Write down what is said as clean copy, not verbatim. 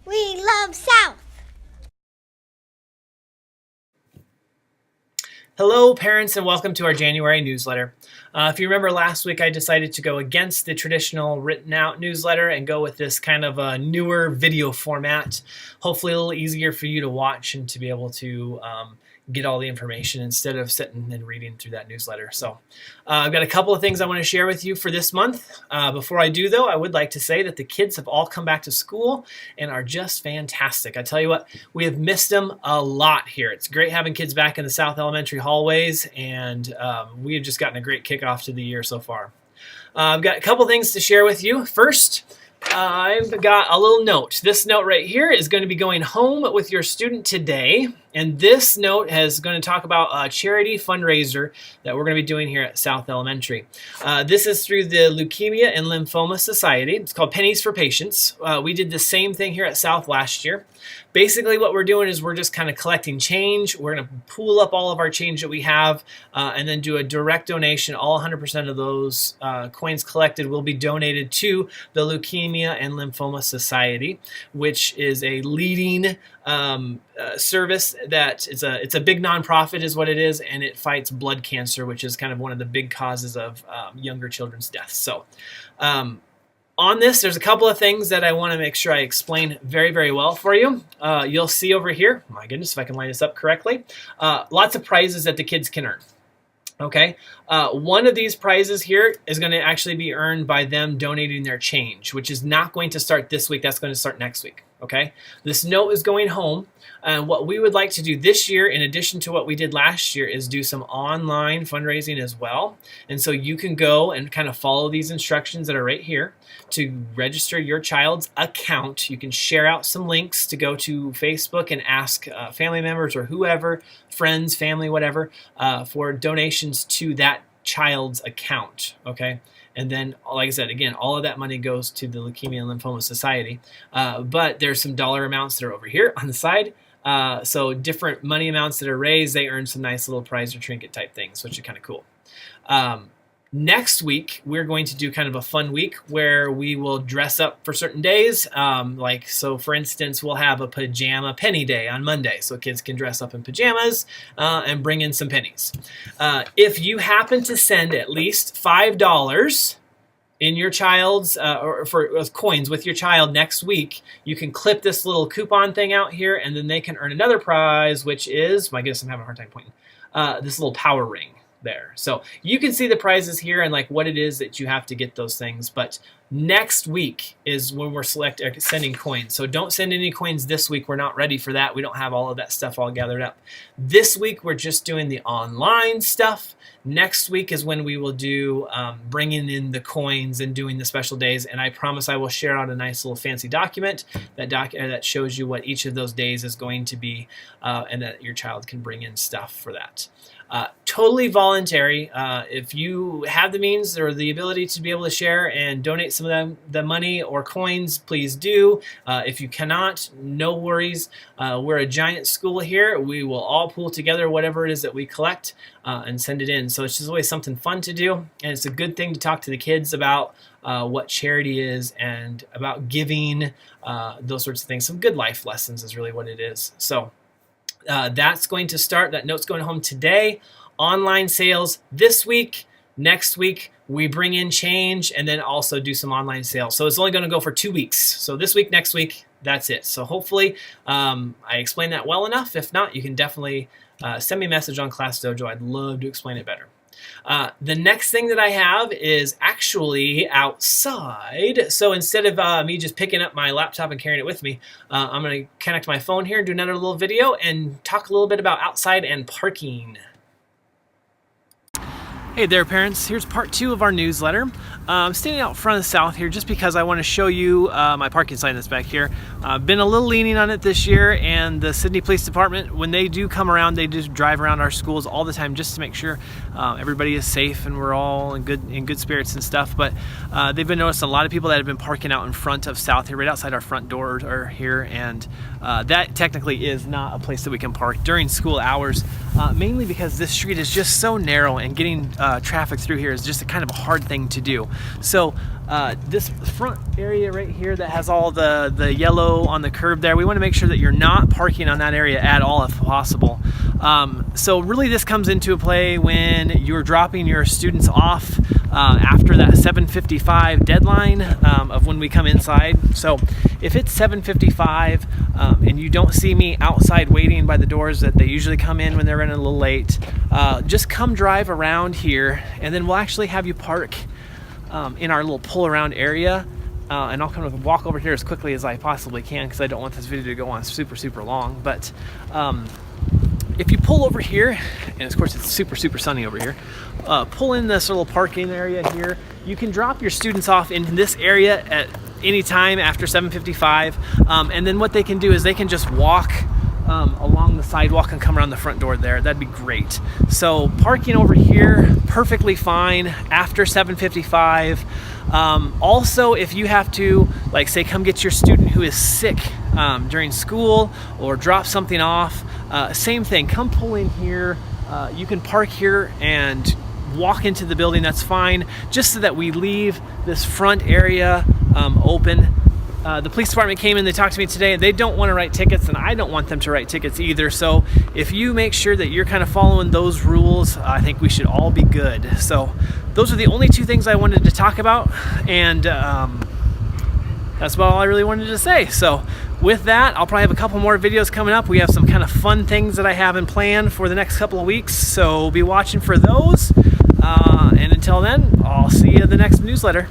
We love South. Hello, parents, and welcome to our January newsletter. If you remember last week, I decided to go against the traditional written out newsletter and go with this kind of a newer video format, hopefully a little easier for you to watch and to be able to get all the information instead of sitting and reading through that newsletter. So I've got a couple of things I want to share with you for this month. Before I do, though, I would like to say that the kids have all come back to school and are just fantastic. I tell you what, we have missed them a lot here. It's great having kids back in the South Elementary hallways, and we have just gotten a great kickoff to the year so far. I've got a couple things to share with you. First, I've got a little note. This note right here is going to be going home with your student today. And this note is going to talk about a charity fundraiser that we're going to be doing here at South Elementary. This is through the Leukemia and Lymphoma Society. It's called Pennies for Patients. We did the same thing here at South last year. Basically what we're doing is we're just kind of collecting change. We're going to pool up all of our change that we have and then do a direct donation. All 100% of those coins collected will be donated to the Leukemia and Lymphoma Society, which is a leading service that it's a big nonprofit is what it is, and it fights blood cancer, which is kind of one of the big causes of younger children's deaths. So on this, there's a couple of things that I want to make sure I explain very, very well for you. You'll see over here, my goodness, if I can line this up correctly, lots of prizes that the kids can earn. Okay, one of these prizes here is going to actually be earned by them donating their change, which is not going to start this week. That's going to start next week. Okay, this note is going home. And what we would like to do this year, in addition to what we did last year, is do some online fundraising as well. And so you can go and kind of follow these instructions that are right here to register your child's account. You can share out some links to go to Facebook and ask family members or whoever, friends, family, whatever, for donations to that child's account. Okay. And then, like I said, again, all of that money goes to the Leukemia and Lymphoma Society. But there's some dollar amounts that are over here on the side. So different money amounts that are raised, they earn some nice little prize or trinket type things, which are kind of cool. Next week, we're going to do kind of a fun week where we will dress up for certain days. So for instance, we'll have a pajama penny day on Monday. So kids can dress up in pajamas and bring in some pennies. If you happen to send at least $5 in your child's, or for coins with your child next week, you can clip this little coupon thing out here, and then they can earn another prize, which is, my goodness, I'm having a hard time pointing, this little power ring there. So you can see the prizes here and like what it is that you have to get those things. But next week is when we're sending coins. So don't send any coins this week. We're not ready for that. We don't have all of that stuff all gathered up. This week we're just doing the online stuff. Next week is when we will do bringing in the coins and doing the special days. And I promise I will share out a nice little fancy document that shows you what each of those days is going to be, and that your child can bring in stuff for that. Totally voluntary. If you have the means or the ability to be able to share and donate some of the money or coins, please do. If you cannot, no worries. We're a giant school here. We will all pool together whatever it is that we collect and send it in. So it's just always something fun to do, and it's a good thing to talk to the kids about what charity is and about giving, those sorts of things. Some good life lessons is really what it is. So that's going to start. That note's going home today. Online sales this week. Next week, we bring in change and then also do some online sales. So it's only going to go for 2 weeks. So this week, next week, that's it. So hopefully I explained that well enough. If not, you can definitely send me a message on Class Dojo. I'd love to explain it better. The next thing that I have is actually outside. So instead of me just picking up my laptop and carrying it with me, I'm going to connect my phone here and do another little video and talk a little bit about outside and parking. Hey there, parents. Here's part 2 of our newsletter. I'm standing out front of South here just because I want to show you my parking sign that's back here. I've been a little leaning on it this year, and the Sydney Police Department, when they do come around, they just drive around our schools all the time just to make sure everybody is safe and we're all in good spirits and stuff. But they've been noticing a lot of people that have been parking out in front of South here, right outside our front doors are here, and that technically is not a place that we can park during school hours. mainly because this street is just so narrow and getting traffic through here is just a kind of a hard thing to do. So this front area right here that has all the yellow on the curb there, we want to make sure that you're not parking on that area at all if possible. So really this comes into play when you're dropping your students off after that 7:55 deadline of when we come inside. So if it's 7:55 and you don't see me outside waiting by the doors that they usually come in when they're running a little late, just come drive around here, and then we'll actually have you park in our little pull around area. And I'll kind of walk over here as quickly as I possibly can because I don't want this video to go on super long. But if you pull over here, and of course it's super sunny over here, pull in this little parking area here. You can drop your students off in this area at any time after 7:55, and then what they can do is they can just walk along the sidewalk and come around the front door there. That'd be great. So parking over here, perfectly fine after 7:55. Also, if you have to, like say, come get your student who is sick during school or drop something off, same thing, come pull in here. You can park here and walk into the building, that's fine, just so that we leave this front area open. The police department came in, they talked to me today, and they don't want to write tickets, and I don't want them to write tickets either. So if you make sure that you're kind of following those rules, I think we should all be good. So those are the only two things I wanted to talk about, and that's about all I really wanted to say. So with that, I'll probably have a couple more videos coming up. We have some kind of fun things that I have in plan for the next couple of weeks, so be watching for those. And until then, I'll see you in the next newsletter.